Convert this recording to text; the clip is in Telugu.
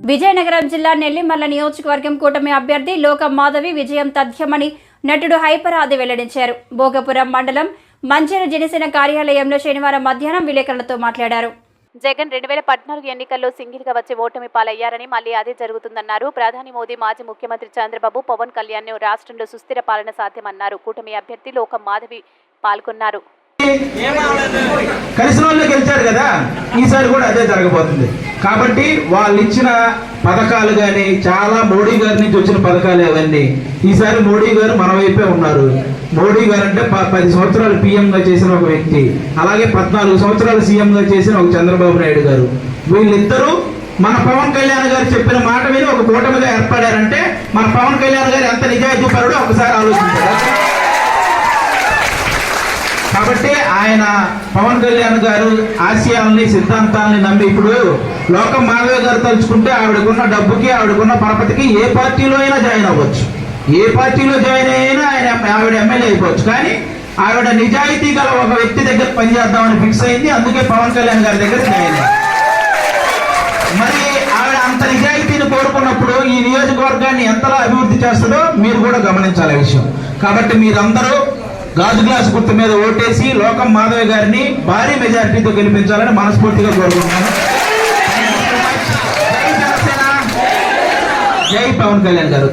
విజయనగరం జిల్లా నెల్లిమర్ల నియోజకవర్గం కూటమి అభ్యర్థి లోక మాధవి విజయం తథ్యమని నటుడు హైపర్ ఆది వెల్లడించారు. భోగపురం మండలం మంచెర జనసేన కార్యాలయంలో శనివారం మధ్యాహ్నం విలేకరులతో మాట్లాడారు. జగన్ 2014 ఎన్నికల్లో సింగిల్ గా వచ్చి ఓటమి పాలయ్యారని మళ్లీ అదే జరుగుతుందన్నారు. ప్రధాని మోదీ, మాజీ ముఖ్యమంత్రి చంద్రబాబు, పవన్ కళ్యాణ్ రాష్ట్రంలో సుస్థిర పాలన సాధ్యమన్నారు. కూటమి అభ్యర్థి లోక మాధవి పాల్గొన్నారు. కలిసిన వాళ్ళు గెలిచారు కదా, ఈసారి కూడా అదే జరగబోతుంది. కాబట్టి వాళ్ళు ఇచ్చిన పథకాలు కానీ చాలా మోడీ గారి నుంచి వచ్చిన పథకాలు అవన్నీ ఈసారి మోడీ గారు మన వైపే ఉన్నారు. మోడీ గారు అంటే 10 సంవత్సరాలు పీఎంగా చేసిన ఒక వ్యక్తి, అలాగే 14 సంవత్సరాలు సీఎంగా చేసిన ఒక చంద్రబాబు నాయుడు గారు. వీళ్ళిద్దరూ మన పవన్ కళ్యాణ్ గారు చెప్పిన మాట మీద ఒక కూటమిగా ఏర్పడారంటే మన పవన్ కళ్యాణ్ గారు ఎంత నిజాయితీ పరుడో ఒకసారి ఆలోచించారు. కాబట్టి ఆయన పవన్ కళ్యాణ్ గారు ఆశయాలని, సిద్ధాంతాలని నమ్మి ఇప్పుడు లోక మాధవి గారు తలుచుకుంటే ఆవిడకున్న డబ్బుకి, ఆవిడకున్న పరపతికి ఏ పార్టీలో అయినా జాయిన్ అవ్వచ్చు. ఏ పార్టీలో జాయిన్ అయినా ఆవిడ ఎమ్మెల్యే అయిపోవచ్చు. కానీ ఆవిడ నిజాయితీ గల ఒక వ్యక్తి దగ్గర పనిచేద్దామని ఫిక్స్ అయింది. అందుకే పవన్ కళ్యాణ్ గారి దగ్గర జాయిన్ అయింది. మరి ఆవిడ అంత నిజాయితీని కోరుకున్నప్పుడు ఈ నియోజకవర్గాన్ని ఎంతలా అభివృద్ధి చేస్తుందో మీరు కూడా గమనించాలి విషయం. కాబట్టి మీరందరూ గాజు గ్లాస్ గుర్తు మీద ఓటేసి లోకం మాధవి గారిని భారీ మెజారిటీతో గెలిపించాలని మనస్ఫూర్తిగా కోరుకుంటున్నాను. జై జనసేన, జై పవన్ కళ్యాణ్ గారు.